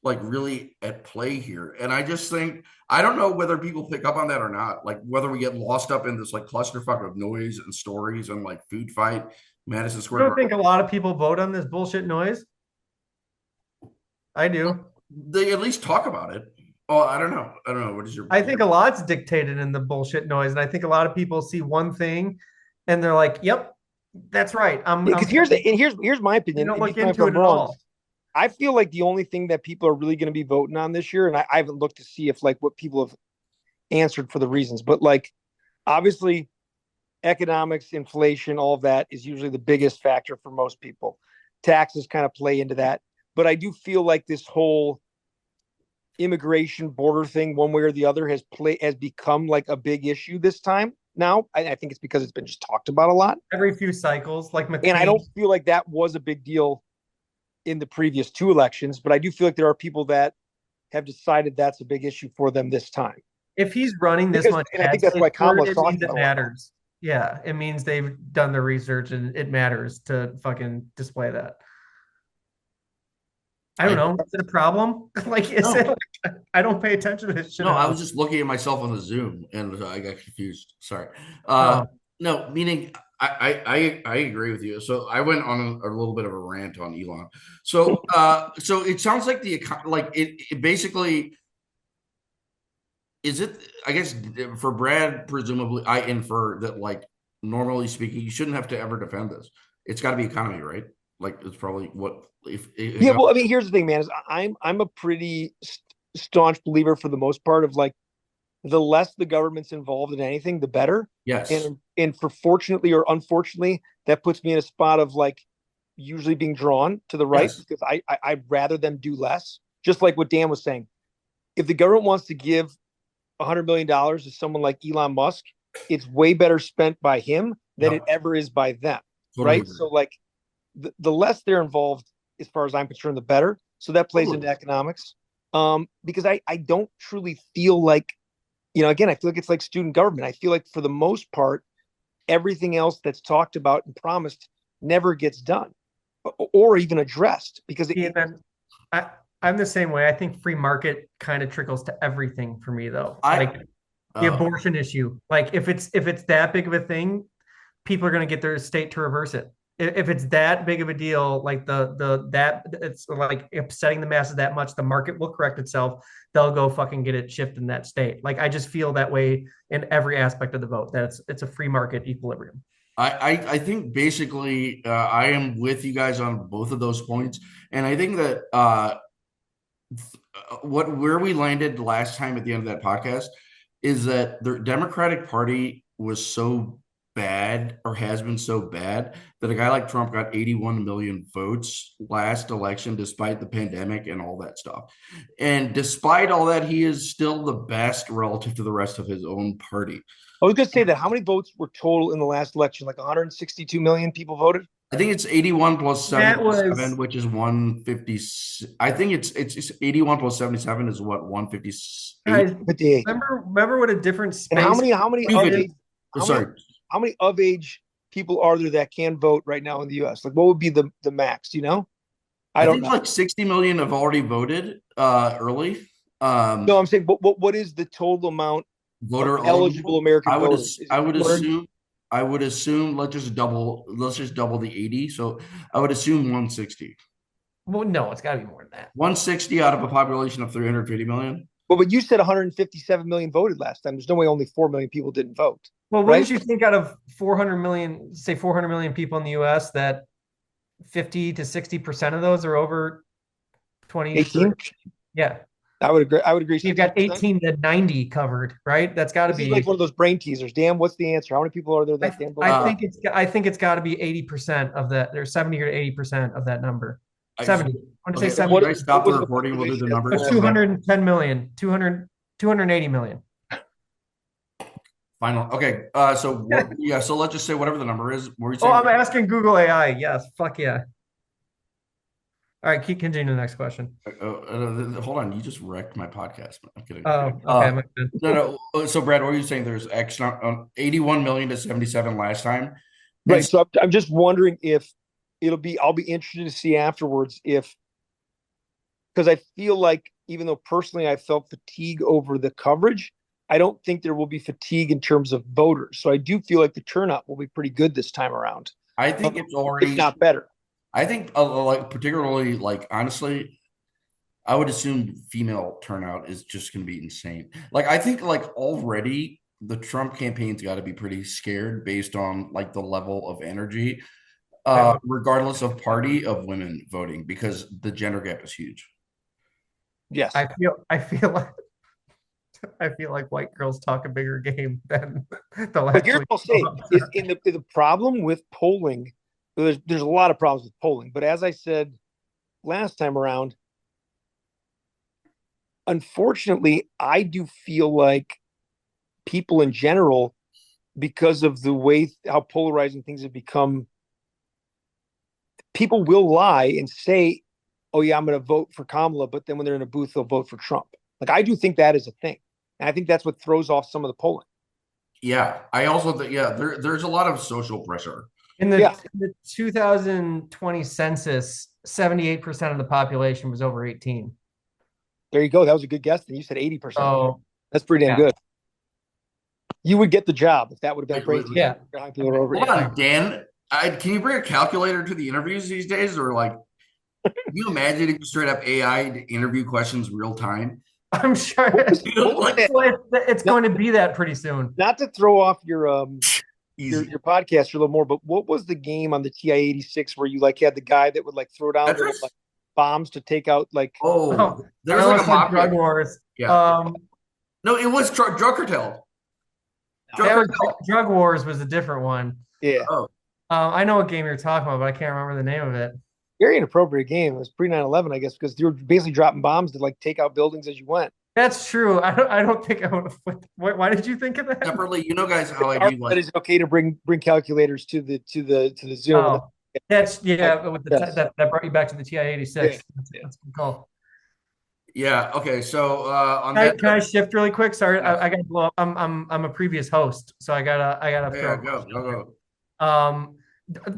like really at play here. And I just think I don't know whether people pick up on that or not. Like whether we get lost up in this like clusterfuck of noise and stories and like food fight, Madison You Square don't Garden. think a lot of people vote on this bullshit noise? I do. They at least talk about it. Oh, I don't know. I don't know. What is your? I think a lot's dictated in the bullshit noise, and I think a lot of people see one thing, and they're like, "Yep, that's right." Because here's my They opinion. don't And look if into I'm it at wrong, all. I feel like the only thing that people are really going to be voting on this year, and I haven't looked to see if like what people have answered for the reasons, but like obviously economics, inflation, all of that is usually the biggest factor for most people. Taxes kind of play into that. But I do feel like this whole immigration border thing, one way or the other, has become like a big issue this time. Now, I think it's because it's been just talked about a lot. Every few cycles, like McCain. And I don't feel like that was a big deal in the previous two elections, but I do feel like there are people that have decided that's a big issue for them this time. If he's running this much, and I think that's why Kamala's it talking means it about matters. Yeah, it means they've done the research and it matters to fucking display that. I don't know. Is it a problem? Like, is No. it? Like, I don't pay attention to this shit. No, I was just looking at myself on the Zoom and I got confused. Sorry. Oh. No, meaning I agree with you. So I went on a little bit of a rant on Elon. So so it sounds like it basically is it. I guess for Brad, presumably, I infer that like normally speaking, you shouldn't have to ever defend this. It's got to be economy, right? Like it's probably what if Yeah, well, I mean, here's the thing, man. Is I'm a pretty staunch believer for the most part of like the less the government's involved in anything, the better. yes. And for fortunately or unfortunately, that puts me in a spot of like usually being drawn to the right Yes. because I'd rather them do less. Just like what Dan was saying, if the government wants to give $100 million to someone like Elon Musk, it's way better spent by him than Yep. it ever is by them. Totally Right. agree. So like the less they're involved, as far as I'm concerned, the better. So that plays Totally. into economics. Because I don't truly feel like, again, I feel like it's like student government. I feel like for the most part, everything else that's talked about and promised never gets done or even addressed because Yeah, man, I'm the same way. I think free market kind of trickles to everything for me, though. Like the abortion issue. Like if it's that big of a thing, people are going to get their state to reverse it. If it's that big of a deal, like that it's like upsetting the masses that much, the market will correct itself. They'll go fucking get it shifted in that state. Like I just feel that way in every aspect of the vote. That it's a free market equilibrium. I think basically I am with you guys on both of those points, and I think that where we landed last time at the end of that podcast is that the Democratic Party was so bad or has been so bad that a guy like Trump got 81 million votes last election despite the pandemic and all that stuff. And despite all that, he is still the best relative to the rest of his own party. I was going to say that. How many votes were total in the last election? Like 162 million people voted? I think it's 81 plus That 77, was- which is 150. I think it's 81 plus 77 is what, 158? Guys, 58. remember what a different space. And how many of age, Sorry. how many of age people are there that can vote right now in the US? Like what would be the max, do you know? I don't think know. like 60 million have already voted early. No, I'm saying what is the total amount Voter of eligible American I would voters? I would assume let's just double the 80. So I would assume 160. Well, no, it's got to be more than that. 160 out of a population of 350 million. Well, but you said 157 million voted last time. There's no way only 4 million people didn't vote. Well, right? wouldn't you think out of 400 million, say 400 million people in the U.S., that 50 to 60% of those are over 20? 18? Yeah. I would agree. You've got 60%. 18 to 90 covered, right? That's got to This be. is like one of those brain teasers. Dan, what's the answer? How many people are there that can vote? I think it's got to be 80% of that. There's 70 or 80% of that number. 70. I want to say 70. When I stop the what was the recording, we'll do the population? numbers. 210 million, 280 million. Final. Okay. So yeah. So let's just say whatever the number is. What were you Oh, saying? I'm asking Google AI. Yes. Fuck yeah. All right. Keep continuing the next question. Hold on. You just wrecked my podcast. I'm kidding. Oh, okay. My bad. No. So Brad, what were you saying? There's 81 million to 77 last time. Right. So I'm just wondering if I'll be interested to see afterwards because I feel like even though personally I felt fatigue over the coverage, I don't think there will be fatigue in terms of voters. So I do feel like the turnout will be pretty good this time around. I think it's already, if not better. I think like particularly like honestly, I would assume female turnout is just going to be insane. Like I think like already the Trump campaign's got to be pretty scared based on like the level of energy, regardless of party, of women voting because the gender gap is huge. Yes. I feel like white girls talk a bigger game than they'll But here's actually. what I'll say is in the problem with polling, there's a lot of problems with polling. But as I said last time around, unfortunately, I do feel like people in general, because of the way how polarizing things have become, people will lie and say, "Oh yeah, I'm going to vote for Kamala," but then when they're in a booth, they'll vote for Trump. Like I do think that is a thing, and I think that's what throws off some of the polling. Yeah, I also think there's a lot of social pressure. In the 2020 census, 78% of the population was over 18. There you go. That was a good guess. Then you said 80%. Oh, that's pretty damn good. You would get the job if that would have been crazy. Yeah. Hold on, Dan. Can you bring a calculator to the interviews these days, or like, can you imagine if you straight up AI to interview questions real time? I'm sure it's going to be that pretty soon. Not to throw off your podcast a little more, but what was the game on the TI-86 where you like had the guy that would like throw down like bombs to take out like? There's like a mafia. Drug wars. Yeah. No, it was drug cartel. Drug Wars was a different one. Yeah. I know what game you're talking about, but I can't remember the name of it. Very inappropriate game. It was pre 9/11, I guess, because you were basically dropping bombs to like take out buildings as you went. That's true. I don't think I would have. Why did you think of that? Separately, guys, how I do like. It is okay to bring calculators to the Zoom. Oh, that's with that brought you back to the TI-86. Yeah. That's cool. Yeah. Okay. So can I shift really quick? Sorry, I got to blow up. I'm a previous host, so I gotta. Yeah, go.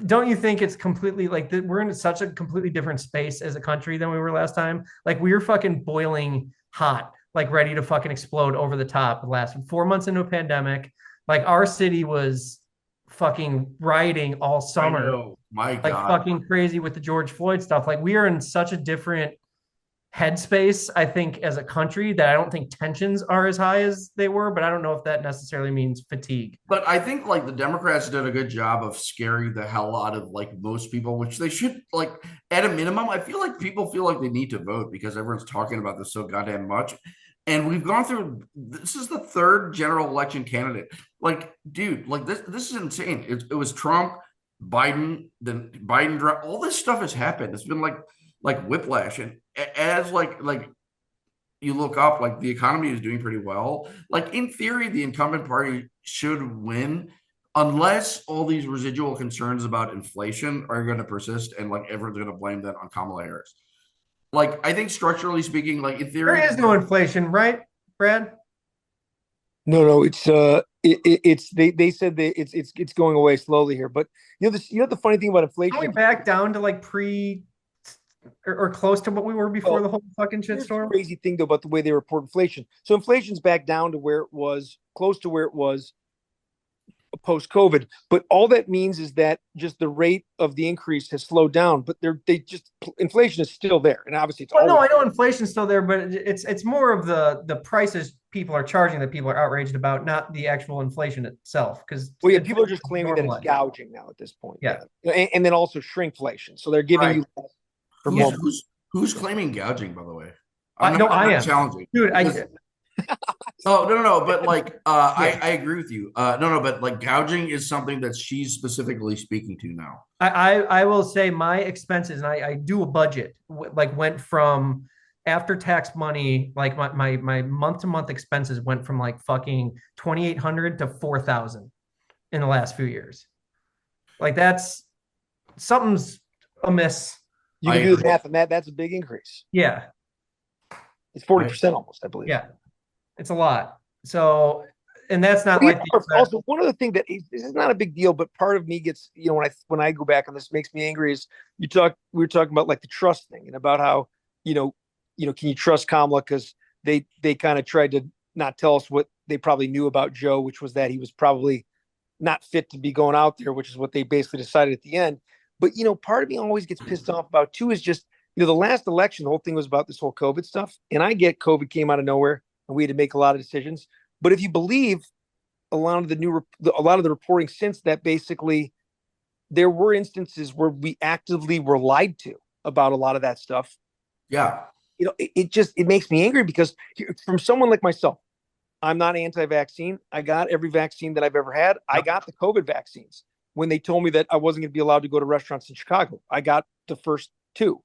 Don't you think it's completely like we're in such a completely different space as a country than we were last time? Like we were fucking boiling hot, like ready to fucking explode over the top. Last 4 months into a pandemic, like our city was fucking rioting all summer. I know. My God. Like fucking crazy with the George Floyd stuff. Like we are in such a different headspace, I think, as a country, that I don't think tensions are as high as they were, but I don't know if that necessarily means fatigue. But I think like the Democrats did a good job of scaring the hell out of like most people, which they should like at a minimum. I feel like people feel like they need to vote because everyone's talking about this so goddamn much. And we've gone through this is the third general election candidate. Like, dude, like this is insane. It was Trump, Biden, then Biden, all this stuff has happened. It's been like whiplash. And as like you look up, like the economy is doing pretty well. Like in theory, the incumbent party should win unless all these residual concerns about inflation are going to persist and like everyone's going to blame that on Kamala Harris. Like I think structurally speaking, like in There theory, is no inflation, right, Brad? No, it's they said that it's going away slowly here. But the funny thing about Are we inflation, back down to like pre or close to what we were before the whole fucking here's the shitstorm? crazy thing though about the way they report inflation. So inflation's back down to where it was, close to where it was post COVID. But all that means is that just the rate of the increase has slowed down. But they just inflation is still there, and obviously it's Well, no, always I know inflation's still there, but it's more of the prices people are charging that people are outraged about, not the actual inflation itself. Because well, yeah, people are just claiming that it's gouging now at this point. Yeah. And then also shrinkflation. So they're giving right. you less for Who's, more. who's claiming gouging, by the way? No, I am challenging, dude. because, oh no, but like I agree with you. No, but like gouging is something that she's specifically speaking to now. I will say my expenses, and I do a budget, like went from after tax money, like my month to month expenses went from like fucking 2,800 to 4,000 in the last few years. Like that's something's amiss. You I can do the agree. math on that. That's a big increase. Yeah, It's 40% almost, I believe. yeah, it's a lot. So, and that's not Yeah, like also one other thing that this is not a big deal, but part of me gets, when I go back on this makes me angry is we were talking about like the trust thing and about how, can you trust Kamala? Because they kind of tried to not tell us what they probably knew about Joe, which was that he was probably not fit to be going out there, which is what they basically decided at the end. But part of me always gets pissed off about too is just, the last election, the whole thing was about this whole COVID stuff. And I get COVID came out of nowhere and we had to make a lot of decisions. But if you believe a lot of the reporting since that, basically there were instances where we actively were lied to about a lot of that stuff. Yeah. It makes me angry because from someone like myself, I'm not anti-vaccine. I got every vaccine that I've ever had. I got the COVID vaccines when they told me that I wasn't going to be allowed to go to restaurants in Chicago. I got the first two.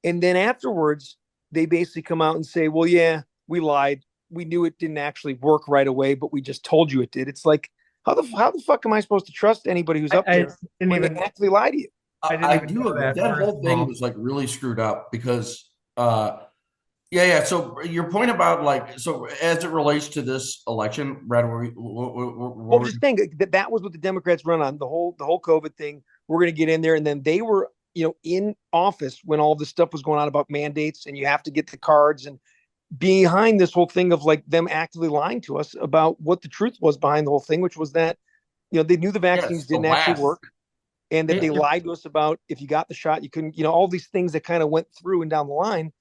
And then afterwards, they basically come out and say, well, yeah, we lied. We knew it didn't actually work right away, but we just told you it did. It's like, how the fuck am I supposed to trust anybody who's up there when they actually lie to you? I do agree. That whole thing was like really screwed up because yeah. So your point about like, so as it relates to this election, Brad, Well, I'm just saying that was what the Democrats run on, the whole COVID thing. We're going to get in there, and then they were, in office when all this stuff was going on about mandates, and you have to get the cards, and behind this whole thing of like them actively lying to us about what the truth was behind the whole thing, which was that they knew the vaccines didn't actually work, and that they lied to us about if you got the shot you couldn't, all these things that kind of went through and down the line.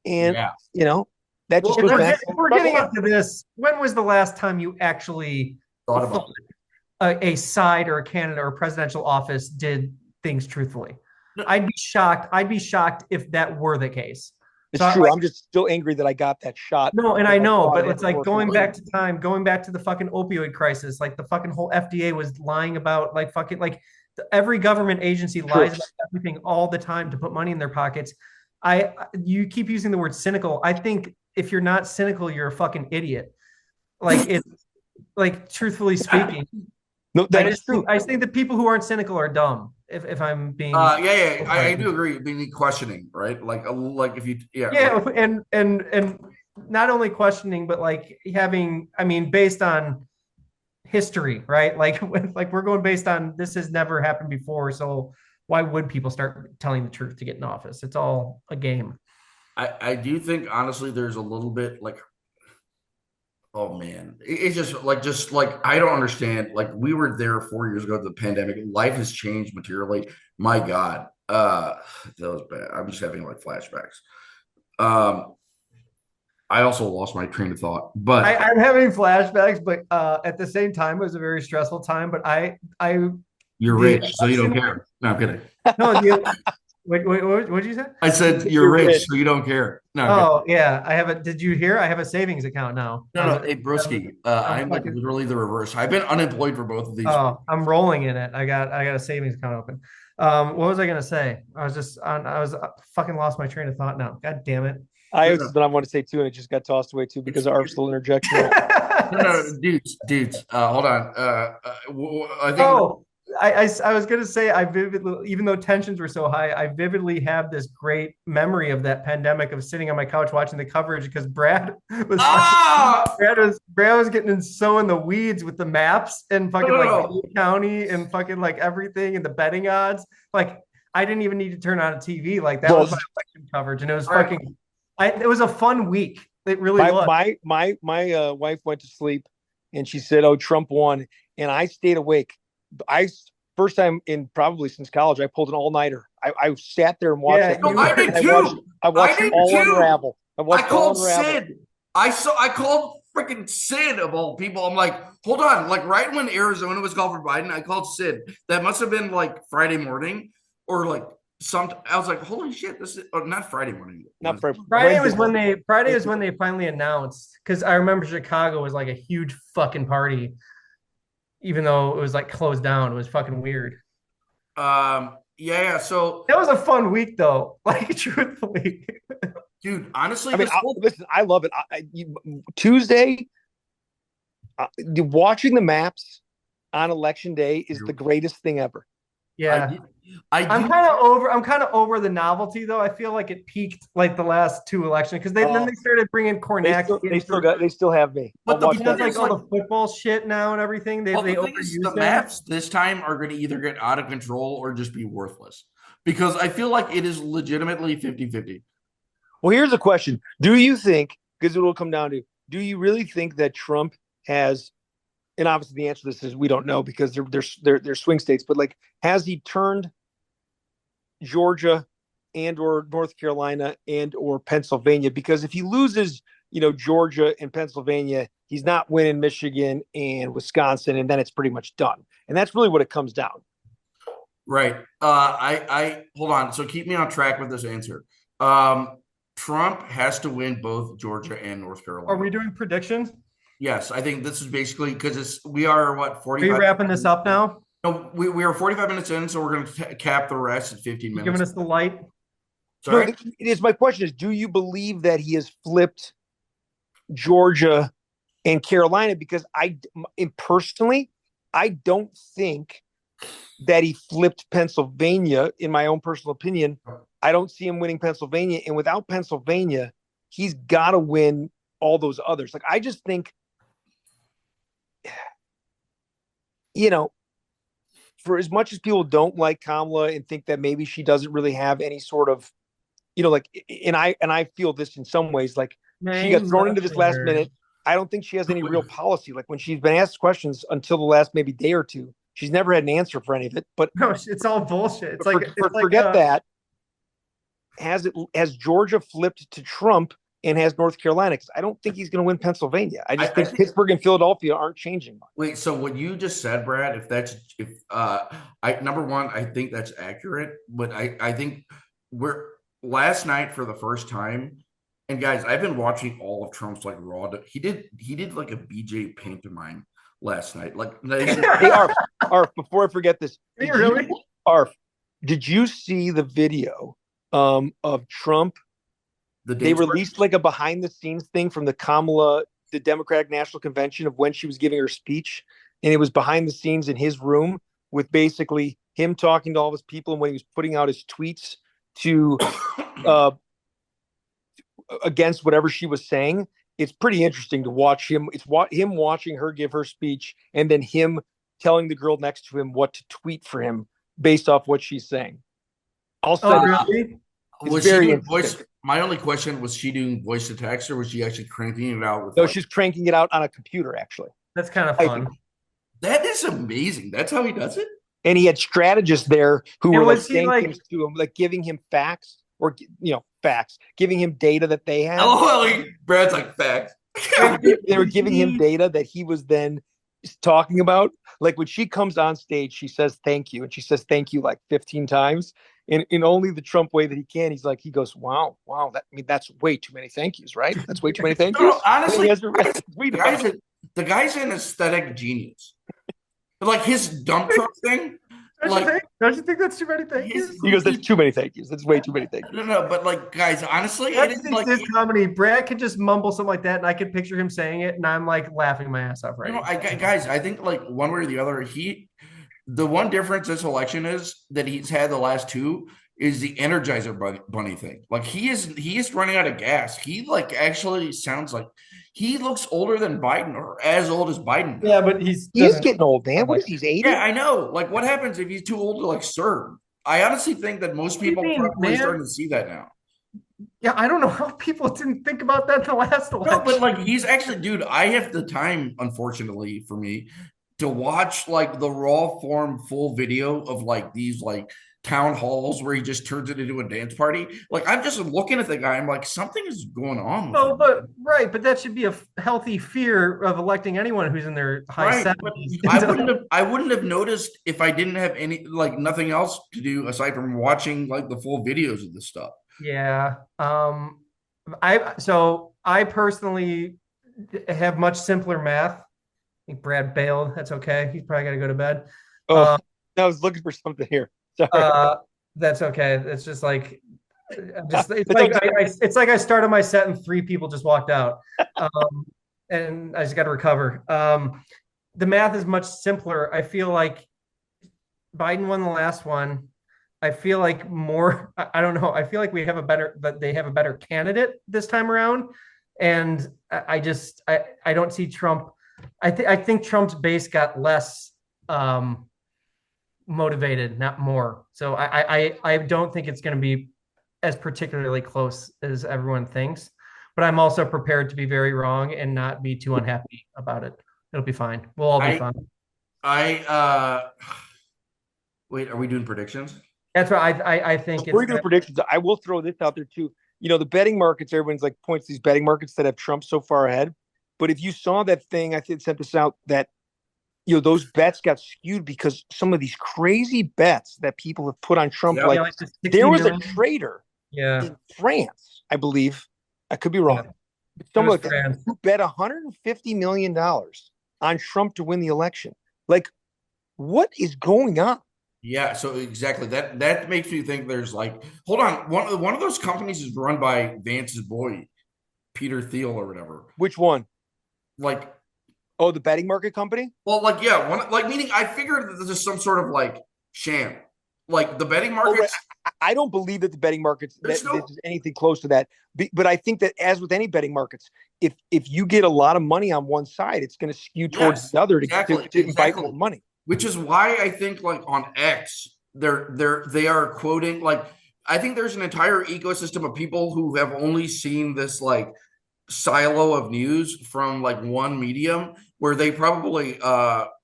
And that just goes back. If we're getting into this, when was the last time you actually thought about it? A side or a candidate or a presidential office did things truthfully? I'd be shocked. I'd be shocked if that were the case. It's true. I'm just still angry that I got that shot. No, and I know, but it's like going back to the fucking opioid crisis. Like the fucking whole FDA was lying about like fucking like every government agency lies about everything all the time to put money in their pockets. You keep using the word cynical. I think if you're not cynical, you're a fucking idiot. Like it's like truthfully speaking. No, that is true. I think the people who aren't cynical are dumb. If I'm being I do agree. Being questioning, right? Like if you and not only questioning, but like having, I mean, based on history, right? Like we're going based on this has never happened before, so why would people start telling the truth to get in office? It's all a game. I do think honestly there's a little bit like, oh man, it's just like I don't understand. Like we were there 4 years ago, the pandemic, life has changed materially. My God, that was bad. I'm just having like flashbacks. I also lost my train of thought, but I'm having flashbacks, but at the same time, it was a very stressful time. But I, you're the rich, so you don't election, care. No, I'm kidding. no, what did you say? I said you're You're rich, rich. so you don't care. No, I'm kidding. Oh yeah, I have a. Did you hear? I have a savings account now. No, no, hey, broski, I'm I'm like fucking. literally the reverse. I've been unemployed for both of these. Oh, I'm rolling in it. I got a savings account open. What was I gonna say? I was fucking lost my train of thought now. God damn it. I No, have no, something I want to say too, and it just got tossed away too because it's, of Arsenal interjection. no, no, dudes, hold on. I think Oh, I was gonna say I vividly, even though tensions were so high, I vividly have this great memory of that pandemic of sitting on my couch watching the coverage because was ah, Brad was getting so in the weeds with the maps and no, fucking no, like no. Dade County and fucking like everything and the betting odds. Like I didn't even need to turn on a TV. Like that Well, was my election coverage, and it was All right. fucking. It was a fun week. It really my was. my wife went to sleep, and she said, "Oh, Trump won," and I stayed awake. I first time in probably since college, I pulled an all nighter. I sat there and watched Yeah, that. No, you I were. did And too. I I watched it did all too. unravel. I I watched it all called unravel. Sid. I called freaking Sid of all people. I'm like, hold on. Like right when Arizona was called for Biden, I called Sid. That must have been like Friday morning or like some. I was like, holy shit, this is not Friday morning. Not for Friday Wednesday. was when they finally announced because I remember Chicago was like a huge fucking party, even though it was like closed down. It was fucking weird. Yeah. So, That was a fun week though. Like truthfully. dude, honestly, I mean, this whole listen, I love it. Tuesday, watching the maps on election day is the greatest thing ever. I Yeah. did, I do. I'm kind of over the novelty though. I feel like it peaked like the last two elections because then Oh, they started bringing Kornacki in for they still have me. But I'll the watch he does that. point like is, all like, the football shit now and everything. well, They the thing is, the overused him. maps this time are going to either get out of control or just be worthless because I feel like it is legitimately 50-50. Well, here's a question: do you think? Because it will come down to: do you really think that Trump has? And obviously, the answer to this is we don't know because they're swing states. But like, has he turned Georgia and or North Carolina and or Pennsylvania? Because if he loses, Georgia and Pennsylvania, he's not winning Michigan and Wisconsin, and then it's pretty much done. And that's really what it comes down. Right. I hold on. So keep me on track with this answer. Um, Trump has to win both Georgia and North Are Carolina. we doing predictions? Yes, I think this is basically because we are what Are you 45. wrapping this up now? No, we are 45 minutes in, so we're going to cap the rest at 15 You giving minutes. us the light? No, Sorry. it is. My question is: do you believe that he has flipped Georgia and Carolina? Because personally, I don't think that he flipped Pennsylvania. In my own personal opinion, I don't see him winning Pennsylvania, and without Pennsylvania, he's got to win all those others. Like I just think, for as much as people don't like Kamala and think that maybe she doesn't really have any sort of, like, and I feel this in some ways, like she got thrown into this last minute. I don't think she has any real policy. Like when she's been asked questions until the last maybe day or two, she's never had an answer for any of it. But No, it's all bullshit. It's forget that. Has Georgia flipped to Trump and has North Carolina? Because I don't think he's going to win Pennsylvania. I think Pittsburgh and Philadelphia aren't changing much. Wait, so what you just said, Brad, I number one, I think that's accurate, but I think we're last night for the first time, and guys, I've been watching all of Trump's like raw. He did like a BJ pantomime last night. Like Hey, Arf, before I forget this, Arf, did you see the video of Trump? They released like a behind the scenes thing from the Democratic National Convention of when she was giving her speech. And it was behind the scenes in his room with basically him talking to all of his people and when he was putting out his tweets to against whatever she was saying. It's pretty interesting to watch him. It's him watching her give her speech and then him telling the girl next to him what to tweet for him based off what she's saying. I'll send really? Was she doing voice? My only question was she doing voice to text or was she actually cranking it out? No, she's cranking it out on a computer, actually. That's kind of fun. That is amazing. That's how he does it? And he had strategists there who were like saying things to him, like giving him facts or, facts, giving him data that they had. LOL, Brad's like facts. They were giving him data that he was then talking about. Like when she comes on stage, she says thank you, and she says thank you like 15 times in only the Trump way that he can. He goes, wow, that's way too many thank yous, right? That's way too many thank yous. No, honestly, the guy's an aesthetic genius. Like his dump truck thing. Don't you think that's too many thank yous? He goes, that's too many thank yous. That's way too many thank yous. No, but like, guys, honestly, it is like his comedy. Brad could just mumble something like that, and I could picture him saying it, and I'm like laughing my ass off guys, I think like one way or the other, the one difference this election is that he's had the last two is the Energizer Bunny thing. Like he is running out of gas. He like actually sounds like he looks older than Biden or as old as Biden. Yeah, but he is getting old, man. What is he's 80? Yeah, I know. Like what happens if he's too old to like serve? I honestly think that most people are probably starting to see that now. Yeah, I don't know how people didn't think about that in the last election. No, but like he's actually, dude, I have the time, unfortunately for me, to watch like the raw form full video of like these like town halls where he just turns it into a dance party. Like I'm just looking at the guy, I'm like, something is going on. No, but that should be a healthy fear of electing anyone who's in their high 70s. I wouldn't have noticed if I didn't have any like nothing else to do aside from watching like the full videos of this stuff. Yeah. I personally have much simpler math. I think Brad bailed. That's okay. He's probably got to go to bed. I was looking for something here. Sorry. That's okay. It's just like, it's like I started my set and three people just walked out, and I just got to recover. The math is much simpler. I feel like Biden won the last one. I feel like more. I don't know. I feel like they have a better candidate this time around, and I don't see Trump. I think Trump's base got less motivated, not more. So I don't think it's going to be as particularly close as everyone thinks. But I'm also prepared to be very wrong and not be too unhappy about it. It'll be fine. We'll all be fine. Wait, are we doing predictions? That's right. I think we're doing predictions. I will throw this out there too. You know, the betting markets, everyone's like points to these betting markets that have Trump so far ahead. But if you saw that thing, I think sent this out that, you know, those bets got skewed because some of these crazy bets that people have put on Trump, there was a trader in France, I believe. I could be wrong. But someone who bet $150 million on Trump to win the election. Like, what is going on? Yeah, so exactly that makes me think there's like, hold on, one of those companies is run by Vance's boy, Peter Thiel or whatever. Which one? Like, oh, the betting market company? Well, like, yeah, meaning I figured that this is some sort of like sham. Like the betting markets. I don't believe that the betting markets this is anything close to that. But I think that as with any betting markets, if you get a lot of money on one side, it's going to skew towards the other to invite more money. Which is why I think like on X, they are quoting, like, I think there's an entire ecosystem of people who have only seen this like silo of news from like one medium where they probably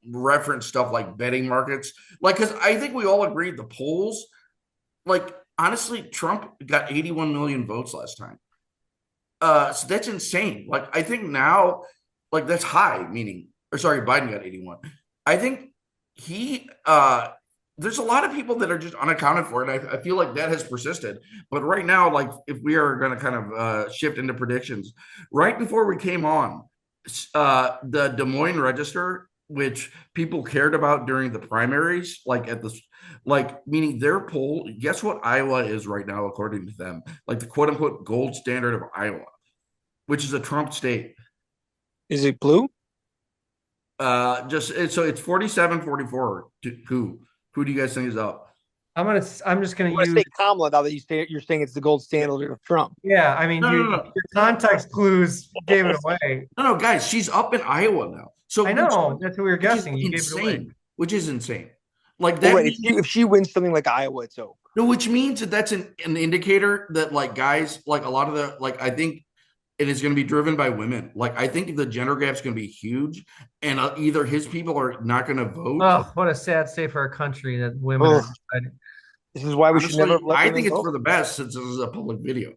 reference stuff like betting markets. Like, because I think we all agreed the polls, like, honestly, Trump got 81 million votes last time. So that's insane. Like, I think now, like, that's high, Biden got 81. I think there's a lot of people that are just unaccounted for, and I feel like that has persisted. But right now, like, if we are going to kind of shift into predictions, right before we came on, the Des Moines Register, which people cared about during the primaries, meaning their poll, guess what Iowa is right now, according to them, like the quote unquote gold standard of Iowa, which is a Trump state. Is it blue? So it's 47-44 to who do you guys think is up? I'm just gonna say Kamala now that you're saying it's the gold standard of Trump. Yeah, I mean, your context clues gave it away. No, guys, she's up in Iowa now. So I know that's what we were guessing. You gave it away, which is insane. Like that. If she wins something like Iowa, it's over. No, which means that's an indicator that like guys, like a lot of the I think it is going to be driven by women. Like, I think the gender gap is going to be huge, and either his people are not going to vote. Oh, what a sad state for our country that women are deciding. This is why we should never. I think it's for the best since this is a public video.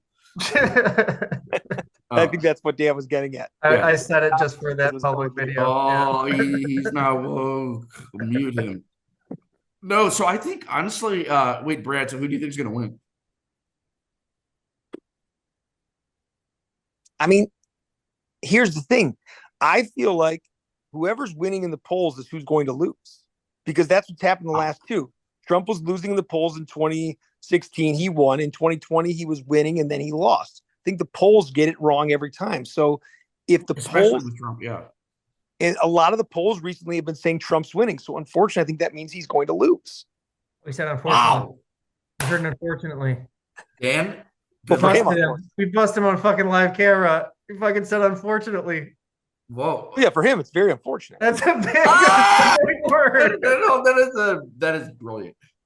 I think that's what Dan was getting at. Yeah. I said it just for that Was public going to- video. Oh, he's not woke. Mute him. No, so I think honestly, wait, Brad. So who do you think is going to win? I mean, here's the thing. I feel like whoever's winning in the polls is who's going to lose, because that's what's happened the last two. Trump was losing in the polls in 2016. He won. In 2020, he was winning, and then he lost. I think the polls get it wrong every time. So if the Especially polls, with Trump, yeah. and a lot of the polls recently have been saying Trump's winning. So unfortunately, I think that means he's going to lose. We said unfortunately. Wow, I heard unfortunately. Dan. But for him, Busted him. We busted him on fucking live camera. He fucking said unfortunately. Whoa. yeah, for him, it's very unfortunate. That's a big, Ah! big word. No, that is brilliant.